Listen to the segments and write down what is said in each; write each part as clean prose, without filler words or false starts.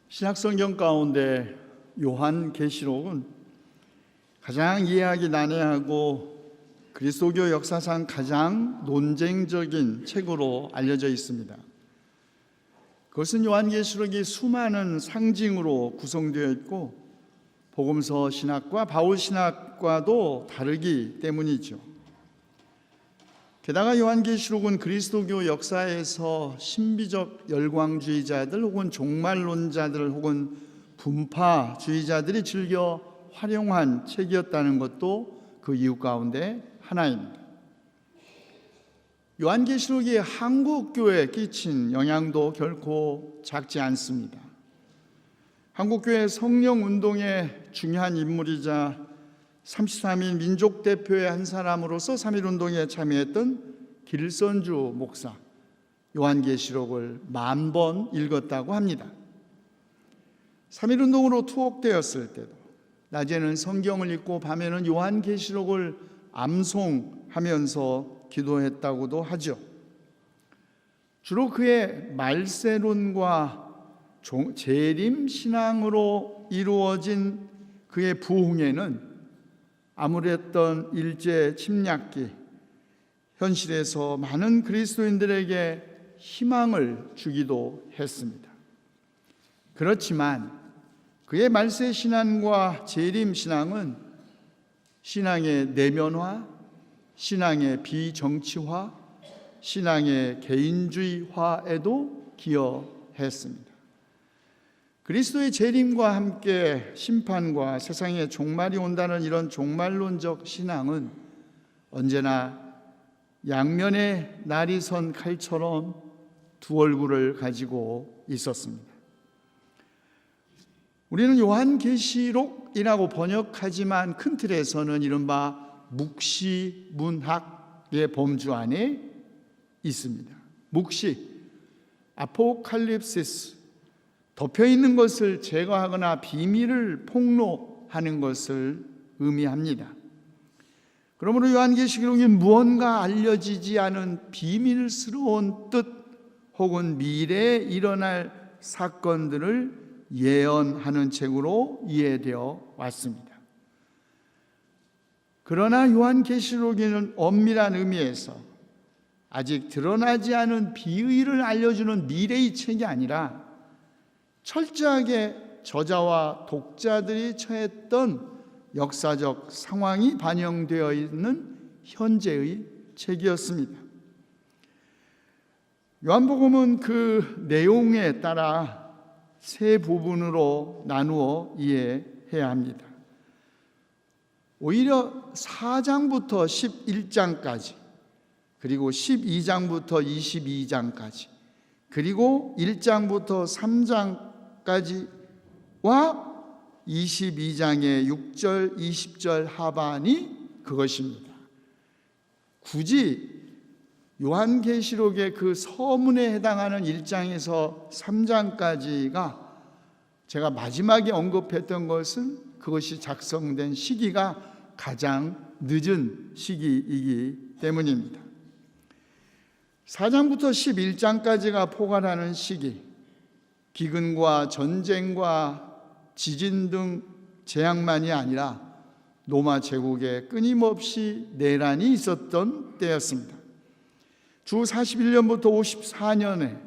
신약성경 가운데 요한계시록은 가장 이해하기 난해하고 그리스도교 역사상 가장 논쟁적인 책으로 알려져 있습니다. 그것은 요한계시록이 수많은 상징으로 구성되어 있고 복음서 신학과 바울 신학과도 다르기 때문이죠. 게다가 요한계시록은 그리스도교 역사에서 신비적 열광주의자들 혹은 종말론자들 혹은 분파주의자들이 즐겨 활용한 책이었다는 것도 그 이유 가운데 하나입니다. 요한계시록이 한국교회에 끼친 영향도 결코 작지 않습니다. 한국교회 성령운동의 중요한 인물이자 33인 민족대표의 한 사람으로서 3.1운동에 참여했던 길선주 목사, 요한계시록을 10,000번 읽었다고 합니다. 3.1운동으로 투옥되었을 때도 낮에는 성경을 읽고 밤에는 요한계시록을 암송하면서 기도했다고도 하죠. 주로 그의 말세론과 재림신앙으로 이루어진 그의 부흥에는 암울했던 일제 침략기, 현실에서 많은 그리스도인들에게 희망을 주기도 했습니다. 그렇지만 그의 말세 신앙과 재림 신앙은 신앙의 내면화, 신앙의 비정치화, 신앙의 개인주의화에도 기여했습니다. 그리스도의 재림과 함께 심판과 세상의 종말이 온다는 이런 종말론적 신앙은 언제나 양면에 날이 선 칼처럼 두 얼굴을 가지고 있었습니다. 우리는 요한계시록이라고 번역하지만 큰 틀에서는 이른바 묵시문학의 범주 안에 있습니다. 묵시, 아포칼립시스, 덮여있는 것을 제거하거나 비밀을 폭로하는 것을 의미합니다. 그러므로 요한계시록이 무언가 알려지지 않은 비밀스러운 뜻 혹은 미래에 일어날 사건들을 예언하는 책으로 이해되어 왔습니다. 그러나 요한계시록에는 엄밀한 의미에서 아직 드러나지 않은 비의를 알려주는 미래의 책이 아니라 철저하게 저자와 독자들이 처했던 역사적 상황이 반영되어 있는 현재의 책이었습니다. 요한복음은 그 내용에 따라 세 부분으로 나누어 이해해야 합니다. 오히려 4장부터 11장까지, 그리고 12장부터 22장까지, 그리고 1장부터 3장까지와 22장의 6절, 20절 하반이 그것입니다. 굳이 요한계시록의 그 서문에 해당하는 1장에서 3장까지가 제가 마지막에 언급했던 것은 그것이 작성된 시기가 가장 늦은 시기이기 때문입니다. 4장부터 11장까지가 포괄하는 시기, 기근과 전쟁과 지진 등 재앙만이 아니라 로마 제국에 끊임없이 내란이 있었던 때였습니다. 주 41년부터 54년에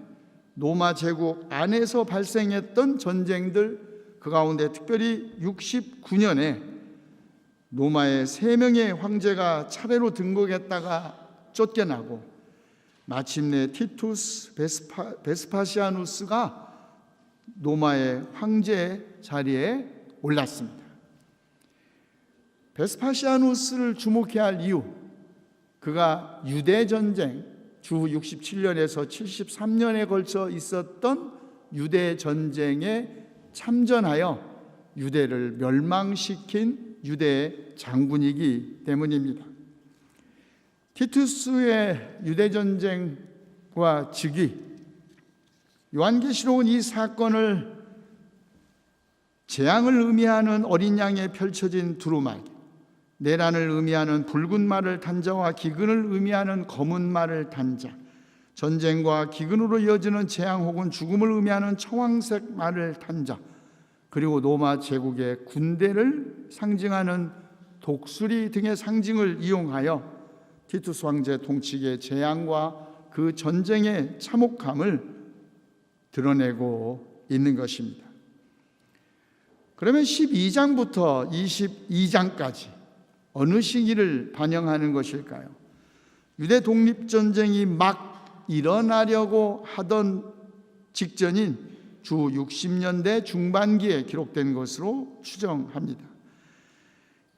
로마 제국 안에서 발생했던 전쟁들, 그 가운데 특별히 69년에 로마의 3명의 황제가 차례로 등극했다가 쫓겨나고 마침내 티투스 베스파시아누스가 로마의 황제 자리에 올랐습니다. 베스파시아누스를 주목해야 할 이유, 그가 유대전쟁, 주 67년에서 73년에 걸쳐 있었던 유대전쟁에 참전하여 유대를 멸망시킨 유대 장군이기 때문입니다. 티투스의 유대전쟁과 즉위, 요한계시록은 이 사건을 재앙을 의미하는 어린 양에 펼쳐진 두루마기, 내란을 의미하는 붉은 말을 단자와 기근을 의미하는 검은 말을 단자, 전쟁과 기근으로 이어지는 재앙 혹은 죽음을 의미하는 청황색 말을 탄 자, 그리고 로마 제국의 군대를 상징하는 독수리 등의 상징을 이용하여 티투스 황제 통치의 재앙과 그 전쟁의 참혹함을 드러내고 있는 것입니다. 그러면 12장부터 22장까지 어느 시기를 반영하는 것일까요? 유대 독립전쟁이 막 일어나려고 하던 직전인 주 60년대 중반기에 기록된 것으로 추정합니다.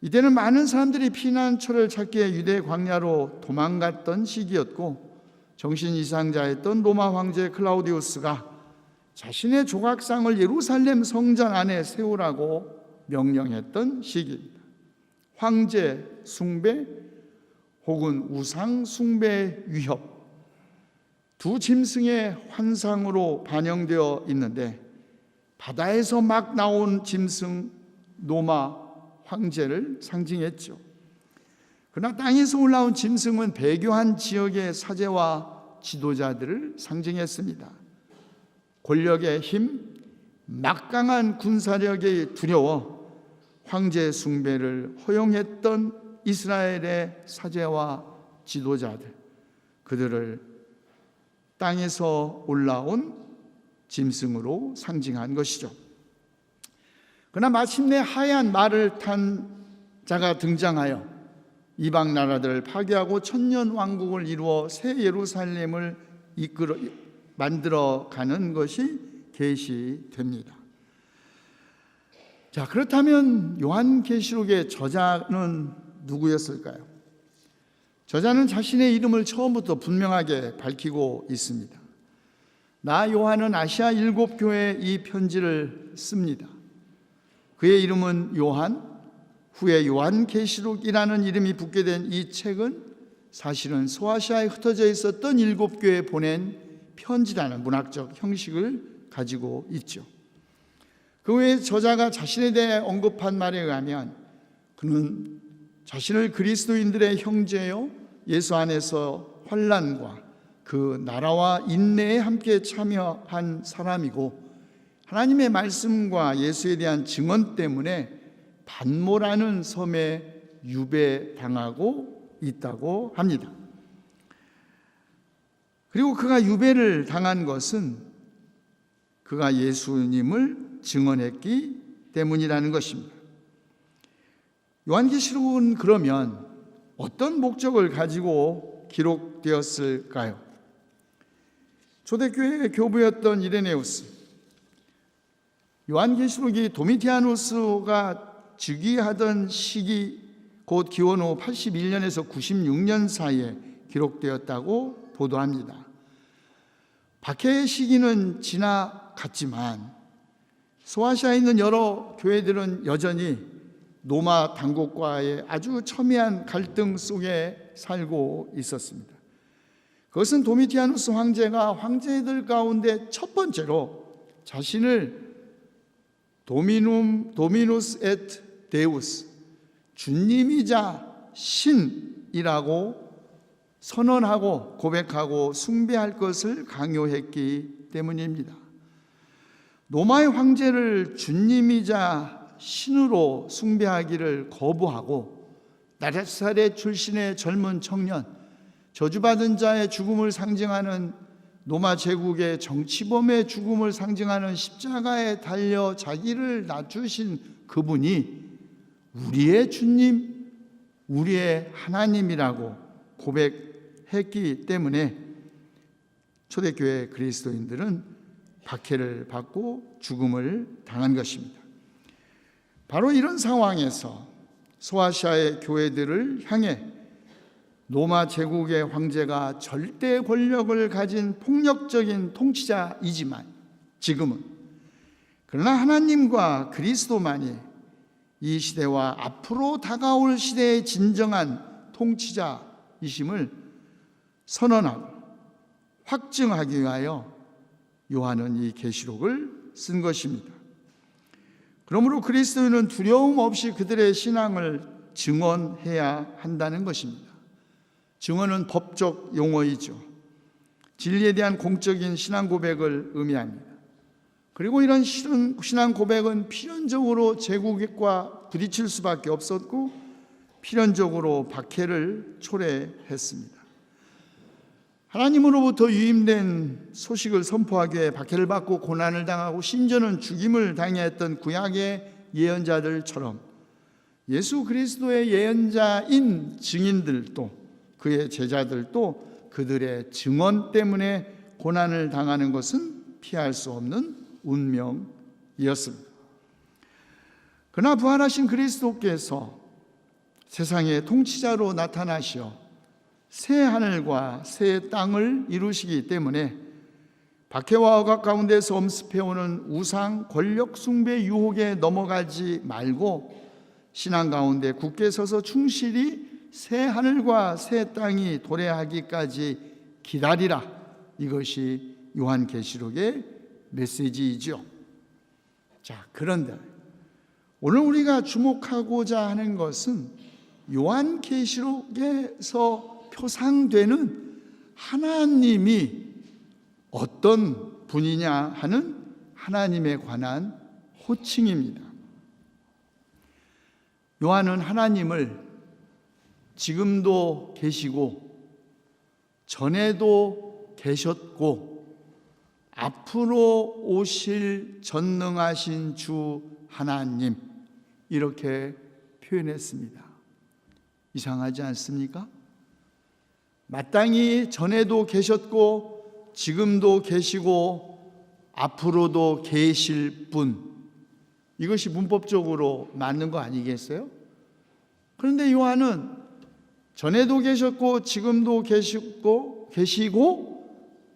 이때는 많은 사람들이 피난처를 찾기 위해 유대 광야로 도망갔던 시기였고, 정신 이상자였던 로마 황제 클라우디우스가 자신의 조각상을 예루살렘 성전 안에 세우라고 명령했던 시기입니다. 황제 숭배 혹은 우상 숭배의 위협, 두 짐승의 환상으로 반영되어 있는데, 바다에서 막 나온 짐승 노마 황제를 상징했죠. 그러나 땅에서 올라온 짐승은 배교한 지역의 사제와 지도자들을 상징했습니다. 권력의 힘, 막강한 군사력에 두려워 황제 숭배를 허용했던 이스라엘의 사제와 지도자들, 그들을 땅에서 올라온 짐승으로 상징한 것이죠. 그러나 마침내 하얀 말을 탄 자가 등장하여 이방 나라들을 파괴하고 천년 왕국을 이루어 새 예루살렘을 만들어가는 것이 계시됩니다. 자, 그렇다면 요한계시록의 저자는 누구였을까요? 저자는 자신의 이름을 처음부터 분명하게 밝히고 있습니다. 나 요한은 아시아 7교회에 이 편지를 씁니다. 그의 이름은 요한, 후에 요한계시록이라는 이름이 붙게 된 이 책은 사실은 소아시아에 흩어져 있었던 7교회에 보낸 편지라는 문학적 형식을 가지고 있죠. 그 외에 저자가 자신에 대해 언급한 말에 의하면 그는 자신을 그리스도인들의 형제요, 예수 안에서 환난과 그 나라와 인내에 함께 참여한 사람이고, 하나님의 말씀과 예수에 대한 증언 때문에 반모라는 섬에 유배당하고 있다고 합니다. 그리고 그가 유배를 당한 것은 그가 예수님을 증언했기 때문이라는 것입니다. 요한계시록은 그러면 어떤 목적을 가지고 기록되었을까요? 초대교회의 교부였던 이레네우스, 요한계시록이 도미티아누스가 즉위하던 시기, 곧 기원 후 81년에서 96년 사이에 기록되었다고 보도합니다. 박해의 시기는 지나갔지만 소아시아에 있는 여러 교회들은 여전히 로마 당국과의 아주 첨예한 갈등 속에 살고 있었습니다. 그것은 도미티아누스 황제가 황제들 가운데 첫 번째로 자신을 도미누스 에트 데우스, 주님이자 신이라고 선언하고 고백하고 숭배할 것을 강요했기 때문입니다. 로마의 황제를 주님이자 신으로 숭배하기를 거부하고 나사렛 출신의 젊은 청년, 저주받은 자의 죽음을 상징하는 로마 제국의 정치범의 죽음을 상징하는 십자가에 달려 자기를 낮추신 그분이 우리의 주님, 우리의 하나님이라고 고백했기 때문에 초대교회 그리스도인들은 박해를 받고 죽음을 당한 것입니다. 바로 이런 상황에서 소아시아의 교회들을 향해 로마 제국의 황제가 절대 권력을 가진 폭력적인 통치자이지만 지금은, 그러나 하나님과 그리스도만이 이 시대와 앞으로 다가올 시대의 진정한 통치자이심을 선언하고 확증하기 위하여 요한은 이 계시록을 쓴 것입니다. 그러므로 그리스도인은 두려움 없이 그들의 신앙을 증언해야 한다는 것입니다. 증언은 법적 용어이죠. 진리에 대한 공적인 신앙 고백을 의미합니다. 그리고 이런 신앙 고백은 필연적으로 제국과 부딪힐 수밖에 없었고 필연적으로 박해를 초래했습니다. 하나님으로부터 유임된 소식을 선포하기 위해 박해를 받고 고난을 당하고 심지어는 죽임을 당했던 구약의 예언자들처럼 예수 그리스도의 예언자인 증인들도, 그의 제자들도 그들의 증언 때문에 고난을 당하는 것은 피할 수 없는 운명이었습니다. 그러나 부활하신 그리스도께서 세상의 통치자로 나타나시어 새 하늘과 새 땅을 이루시기 때문에 박해와 억압 가운데서 엄습해오는 우상 권력 숭배 유혹에 넘어가지 말고 신앙 가운데 굳게 서서 충실히 새 하늘과 새 땅이 도래하기까지 기다리라. 이것이 요한계시록의 메시지이죠. 자, 그런데 오늘 우리가 주목하고자 하는 것은 요한계시록에서 표상되는 하나님이 어떤 분이냐 하는 하나님에 관한 호칭입니다. 요한은 하나님을 지금도 계시고 전에도 계셨고 앞으로 오실 전능하신 주 하나님, 이렇게 표현했습니다. 이상하지 않습니까? 마땅히 전에도 계셨고 지금도 계시고 앞으로도 계실 분, 이것이 문법적으로 맞는 거 아니겠어요? 그런데 요한은 전에도 계셨고 지금도 계시고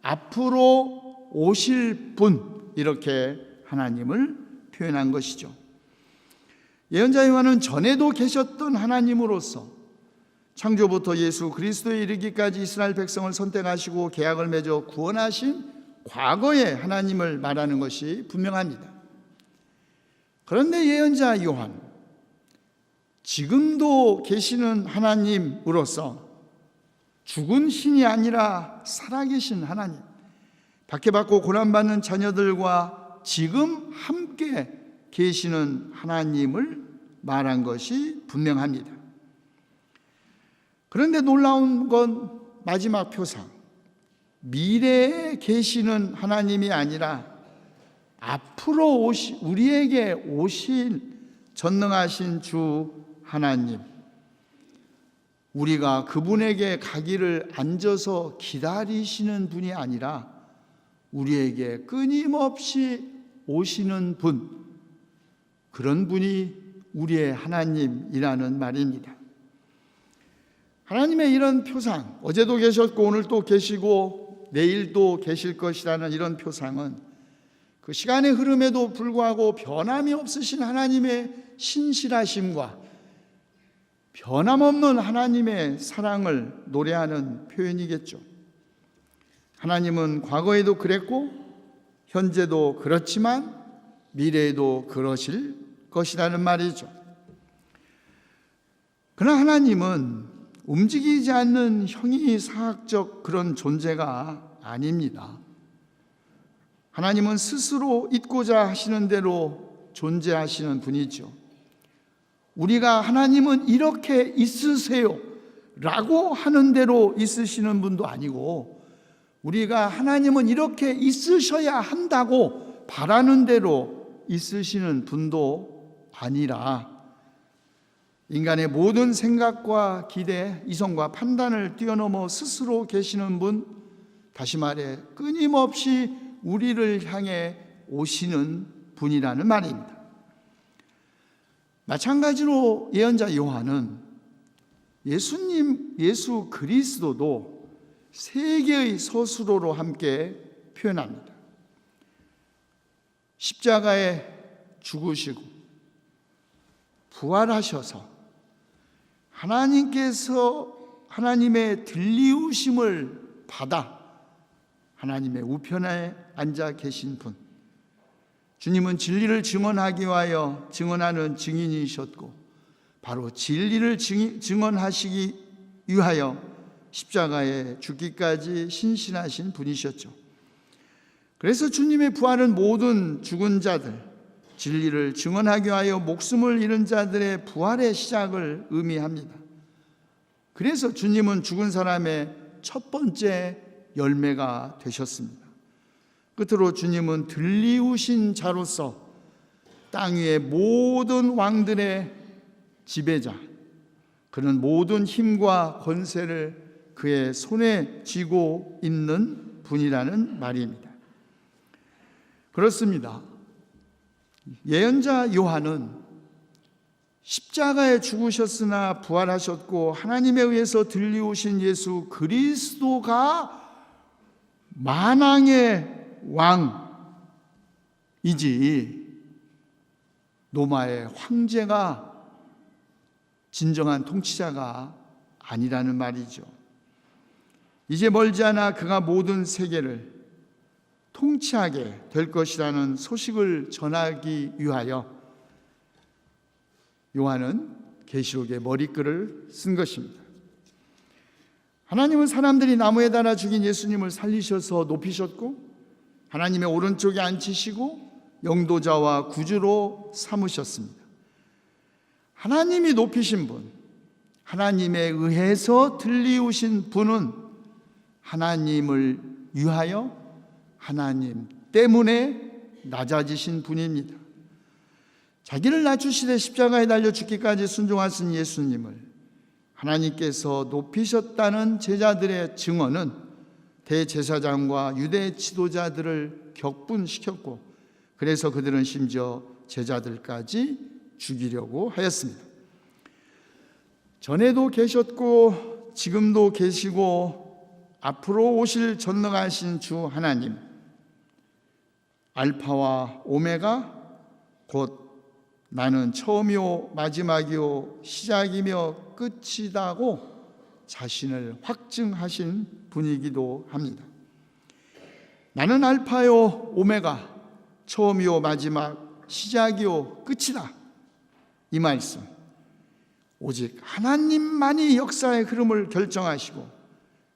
앞으로 오실 분, 이렇게 하나님을 표현한 것이죠. 예언자 요한은 전에도 계셨던 하나님으로서 창조부터 예수 그리스도에 이르기까지 이스라엘 백성을 선택하시고 계약을 맺어 구원하신 과거의 하나님을 말하는 것이 분명합니다. 그런데 예언자 요한, 지금도 계시는 하나님으로서 죽은 신이 아니라 살아계신 하나님, 박해받고 고난받는 자녀들과 지금 함께 계시는 하나님을 말한 것이 분명합니다. 그런데 놀라운 건 마지막 표상, 미래에 계시는 하나님이 아니라 앞으로 우리에게 오실 전능하신 주 하나님, 우리가 그분에게 가기를 앉아서 기다리시는 분이 아니라 우리에게 끊임없이 오시는 분, 그런 분이 우리의 하나님이라는 말입니다. 하나님의 이런 표상, 어제도 계셨고 오늘도 계시고 내일도 계실 것이라는 이런 표상은 그 시간의 흐름에도 불구하고 변함이 없으신 하나님의 신실하심과 변함없는 하나님의 사랑을 노래하는 표현이겠죠. 하나님은 과거에도 그랬고 현재도 그렇지만 미래에도 그러실 것이라는 말이죠. 그러나 하나님은 움직이지 않는 형이사학적 그런 존재가 아닙니다. 하나님은 스스로 있고자 하시는 대로 존재하시는 분이죠. 우리가 하나님은 이렇게 있으세요 라고 하는 대로 있으시는 분도 아니고, 우리가 하나님은 이렇게 있으셔야 한다고 바라는 대로 있으시는 분도 아니라, 인간의 모든 생각과 기대, 이성과 판단을 뛰어넘어 스스로 계시는 분, 다시 말해 끊임없이 우리를 향해 오시는 분이라는 말입니다. 마찬가지로 예언자 요한은 예수 그리스도도 세 개의 서술어로 함께 표현합니다. 십자가에 죽으시고 부활하셔서 하나님께서 하나님의 들리우심을 받아 하나님의 우편에 앉아 계신 분, 주님은 진리를 증언하기 위하여 증언하는 증인이셨고 바로 진리를 증언하시기 위하여 십자가에 죽기까지 신실하신 분이셨죠. 그래서 주님의 부활은 모든 죽은 자들, 진리를 증언하기 위하여 목숨을 잃은 자들의 부활의 시작을 의미합니다. 그래서 주님은 죽은 사람의 첫 번째 열매가 되셨습니다. 끝으로 주님은 들리우신 자로서 땅 위의 모든 왕들의 지배자, 그는 모든 힘과 권세를 그의 손에 쥐고 있는 분이라는 말입니다. 그렇습니다. 예언자 요한은 십자가에 죽으셨으나 부활하셨고 하나님에 의해서 들리우신 예수 그리스도가 만왕의 왕이지 로마의 황제가 진정한 통치자가 아니라는 말이죠. 이제 멀지 않아 그가 모든 세계를 통치하게 될 것이라는 소식을 전하기 위하여 요한은 계시록의 머리글을 쓴 것입니다. 하나님은 사람들이 나무에 달아 죽인 예수님을 살리셔서 높이셨고 하나님의 오른쪽에 앉히시고 영도자와 구주로 삼으셨습니다. 하나님이 높이신 분, 하나님에 의해서 들리우신 분은 하나님을 위하여 하나님 때문에 낮아지신 분입니다. 자기를 낮추시되 십자가에 달려 죽기까지 순종하신 예수님을 하나님께서 높이셨다는 제자들의 증언은 대제사장과 유대 지도자들을 격분시켰고 그래서 그들은 심지어 제자들까지 죽이려고 하였습니다. 전에도 계셨고 지금도 계시고 앞으로 오실 전능하신 주 하나님, 알파와 오메가 곧 나는 처음이요 마지막이요 시작이며 끝이다고 자신을 확증하신 분이기도 합니다. 나는 알파요 오메가, 처음이요 마지막, 시작이요 끝이다. 이 말씀, 오직 하나님만이 역사의 흐름을 결정하시고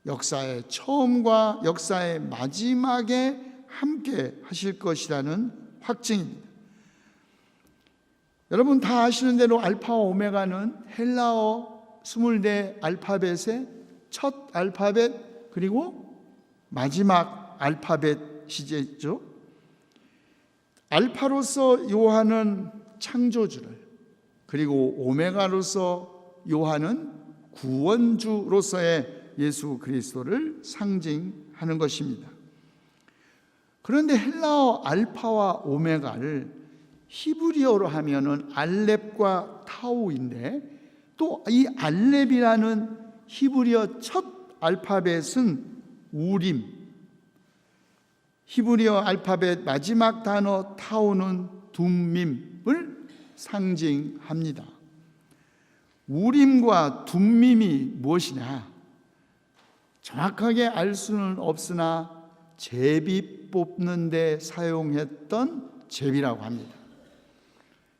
역사의 처음과 역사의 마지막에 함께 하실 것이라는 확증입니다. 여러분 다 아시는 대로 알파와 오메가는 헬라어 24 알파벳의 첫 알파벳 그리고 마지막 알파벳이죠. 알파로서 요한은 창조주를, 그리고 오메가로서 요한은 구원주로서의 예수 그리스도를 상징하는 것입니다. 그런데 헬라어 알파와 오메가를 히브리어로 하면은 알렙과 타우인데 또 이 알렙이라는 히브리어 첫 알파벳은 우림, 히브리어 알파벳 마지막 단어 타우는 둠밈을 상징합니다. 우림과 둠밈이 무엇이냐? 정확하게 알 수는 없으나 제비 뽑는 데 사용했던 제비라고 합니다.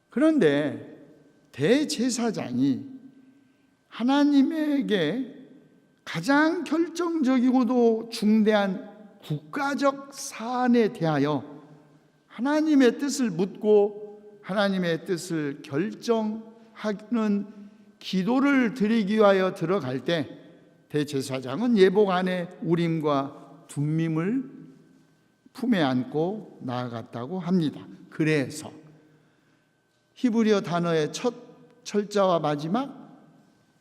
그런데 대제사장이 하나님에게 가장 결정적이고도 중대한 국가적 사안에 대하여 하나님의 뜻을 묻고 하나님의 뜻을 결정하는 기도를 드리기 위하여 들어갈 때 대제사장은 예복 안에 우림과 둠밈을 품에 안고 나아갔다고 합니다. 그래서 히브리어 단어의 첫 철자와 마지막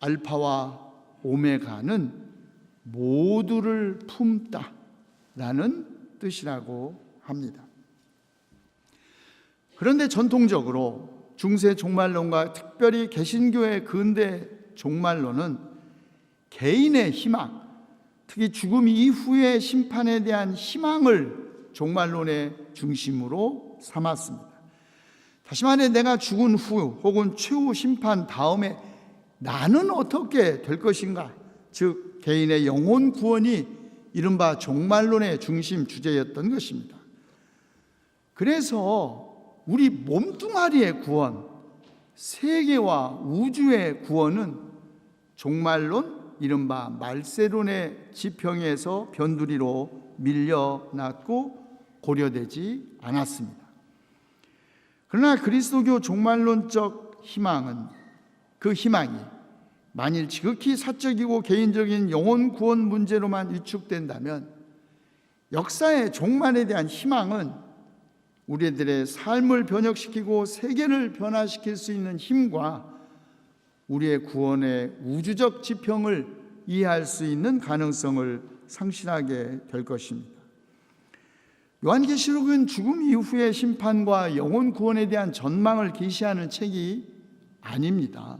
알파와 오메가는 모두를 품다라는 뜻이라고 합니다. 그런데 전통적으로 중세 종말론과 특별히 개신교의 근대 종말론은 개인의 희망, 특히 죽음 이후의 심판에 대한 희망을 종말론의 중심으로 삼았습니다. 다시 말해 내가 죽은 후 혹은 최후 심판 다음에 나는 어떻게 될 것인가, 즉 개인의 영혼 구원이 이른바 종말론의 중심 주제였던 것입니다. 그래서 우리 몸뚱아리의 구원, 세계와 우주의 구원은 종말론 이른바 말세론의 지평에서 변두리로 밀려났고 고려되지 않았습니다. 그러나 그리스도교 종말론적 희망은, 그 희망이 만일 지극히 사적이고 개인적인 영혼 구원 문제로만 위축된다면 역사의 종말에 대한 희망은 우리들의 삶을 변혁시키고 세계를 변화시킬 수 있는 힘과 우리의 구원의 우주적 지평을 이해할 수 있는 가능성을 상실하게 될 것입니다. 요한계시록은 죽음 이후의 심판과 영혼 구원에 대한 전망을 계시하는 책이 아닙니다.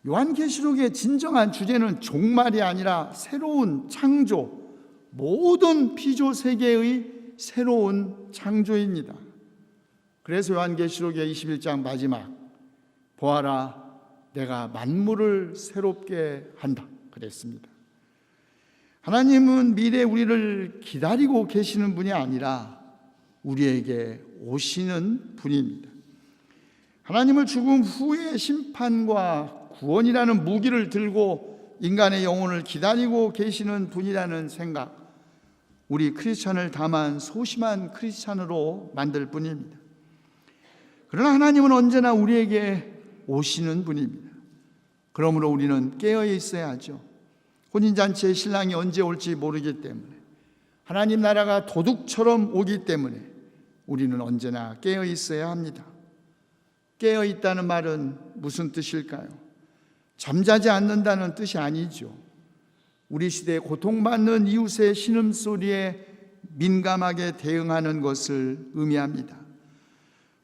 요한계시록의 진정한 주제는 종말이 아니라 새로운 창조, 모든 피조 세계의 새로운 창조입니다. 그래서 요한계시록의 21장 마지막, 보아라 내가 만물을 새롭게 한다 그랬습니다. 하나님은 미래 우리를 기다리고 계시는 분이 아니라 우리에게 오시는 분입니다. 하나님을 죽음 후의 심판과 구원이라는 무기를 들고 인간의 영혼을 기다리고 계시는 분이라는 생각, 우리 크리스찬을 다만 소심한 크리스찬으로 만들 뿐입니다. 그러나 하나님은 언제나 우리에게 오시는 분입니다. 그러므로 우리는 깨어 있어야 하죠. 혼인잔치에 신랑이 언제 올지 모르기 때문에, 하나님 나라가 도둑처럼 오기 때문에 우리는 언제나 깨어 있어야 합니다. 깨어 있다는 말은 무슨 뜻일까요? 잠자지 않는다는 뜻이 아니죠. 우리 시대에 고통받는 이웃의 신음소리에 민감하게 대응하는 것을 의미합니다.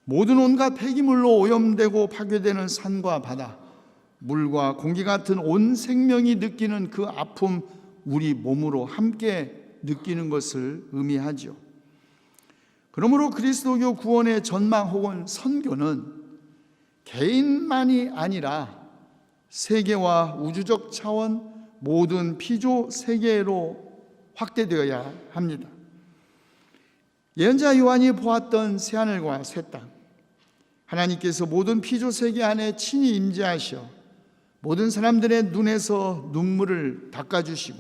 모든 온갖 폐기물로 오염되고 파괴되는 산과 바다, 물과 공기 같은 온 생명이 느끼는 그 아픔, 우리 몸으로 함께 느끼는 것을 의미하죠. 그러므로 그리스도교 구원의 전망 혹은 선교는 개인만이 아니라 세계와 우주적 차원, 모든 피조 세계로 확대되어야 합니다. 예언자 요한이 보았던 새하늘과 새 땅, 하나님께서 모든 피조 세계 안에 친히 임재하셔 모든 사람들의 눈에서 눈물을 닦아주시고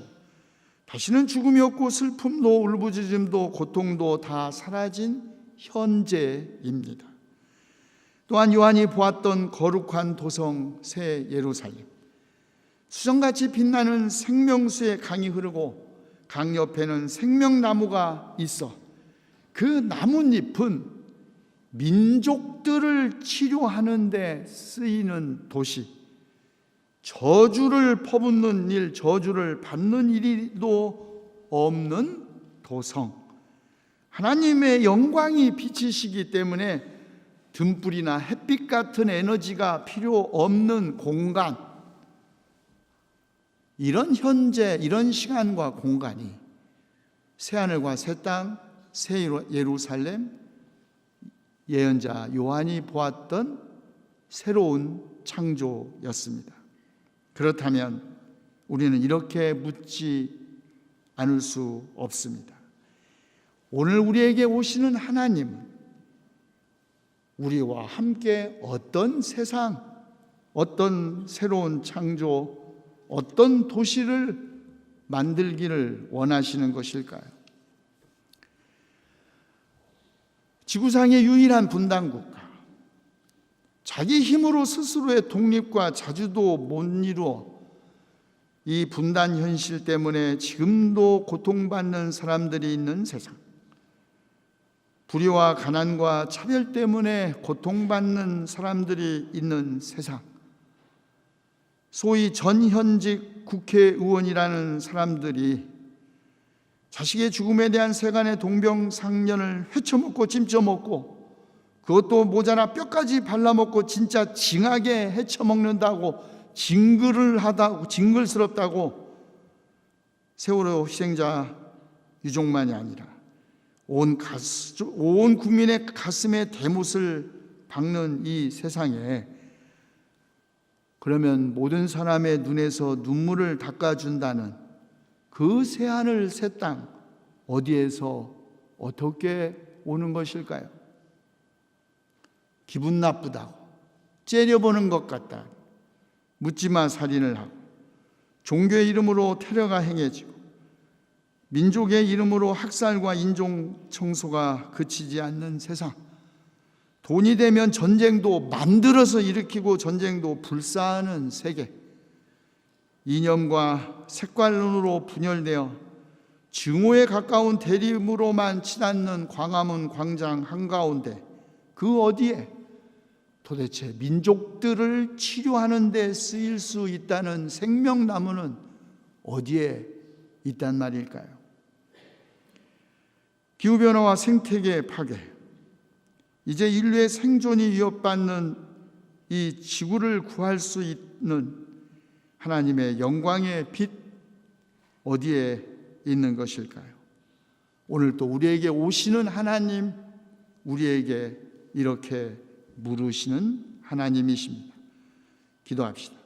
다시는 죽음이 없고 슬픔도 울부짖음도 고통도 다 사라진 현재입니다. 또한 요한이 보았던 거룩한 도성 새 예루살렘, 수정같이 빛나는 생명수의 강이 흐르고 강 옆에는 생명나무가 있어 그 나뭇잎은 민족들을 치료하는 데 쓰이는 도시, 저주를 퍼붓는 일, 저주를 받는 일도 없는 도성, 하나님의 영광이 비치시기 때문에 등불이나 햇빛 같은 에너지가 필요 없는 공간, 이런 현재, 이런 시간과 공간이 새하늘과 새 땅, 새 예루살렘, 예언자 요한이 보았던 새로운 창조였습니다. 그렇다면 우리는 이렇게 묻지 않을 수 없습니다. 오늘 우리에게 오시는 하나님은 우리와 함께 어떤 세상, 어떤 새로운 창조, 어떤 도시를 만들기를 원하시는 것일까요? 지구상의 유일한 분단국가, 자기 힘으로 스스로의 독립과 자주도 못 이루어 이 분단 현실 때문에 지금도 고통받는 사람들이 있는 세상, 불의와 가난과 차별 때문에 고통받는 사람들이 있는 세상, 소위 전현직 국회의원이라는 사람들이 자식의 죽음에 대한 세간의 동병상련을 헤쳐먹고 찜쪄먹고 그것도 모자라 뼈까지 발라먹고 진짜 징하게 헤쳐먹는다고 징글스럽다고 세월호 희생자 유족만이 아니라 온 국민의 가슴에 대못을 박는 이 세상에, 그러면 모든 사람의 눈에서 눈물을 닦아준다는 그 새하늘 새 땅, 어디에서 어떻게 오는 것일까요? 기분 나쁘다고, 째려보는 것 같다, 묻지마 살인을 하고 종교의 이름으로 테러가 행해지고 민족의 이름으로 학살과 인종 청소가 그치지 않는 세상, 돈이 되면 전쟁도 만들어서 일으키고 전쟁도 불사하는 세계, 이념과 색깔론으로 분열되어 증오에 가까운 대립으로만 치닫는 광화문 광장 한가운데, 그 어디에 도대체 민족들을 치료하는 데 쓰일 수 있다는 생명나무는 어디에 있단 말일까요? 기후변화와 생태계 파괴, 이제 인류의 생존이 위협받는 이 지구를 구할 수 있는 하나님의 영광의 빛, 어디에 있는 것일까요? 오늘 또 우리에게 오시는 하나님, 우리에게 이렇게 물으시는 하나님이십니다. 기도합시다.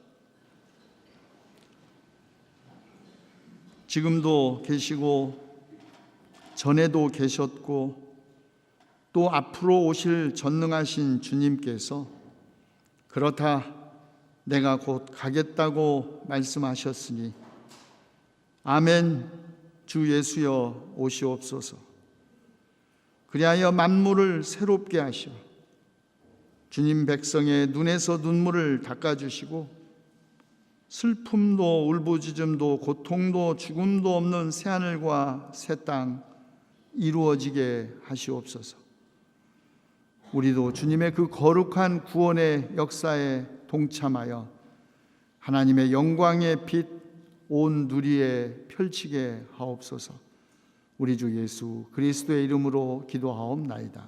지금도 계시고 전에도 계셨고 또 앞으로 오실 전능하신 주님께서 그렇다 내가 곧 가겠다고 말씀하셨으니 아멘, 주 예수여 오시옵소서. 그리하여 만물을 새롭게 하시어 주님 백성의 눈에서 눈물을 닦아주시고 슬픔도 울부짖음도 고통도 죽음도 없는 새하늘과 새 땅 이루어지게 하시옵소서. 우리도 주님의 그 거룩한 구원의 역사에 동참하여 하나님의 영광의 빛 온 누리에 펼치게 하옵소서. 우리 주 예수 그리스도의 이름으로 기도하옵나이다.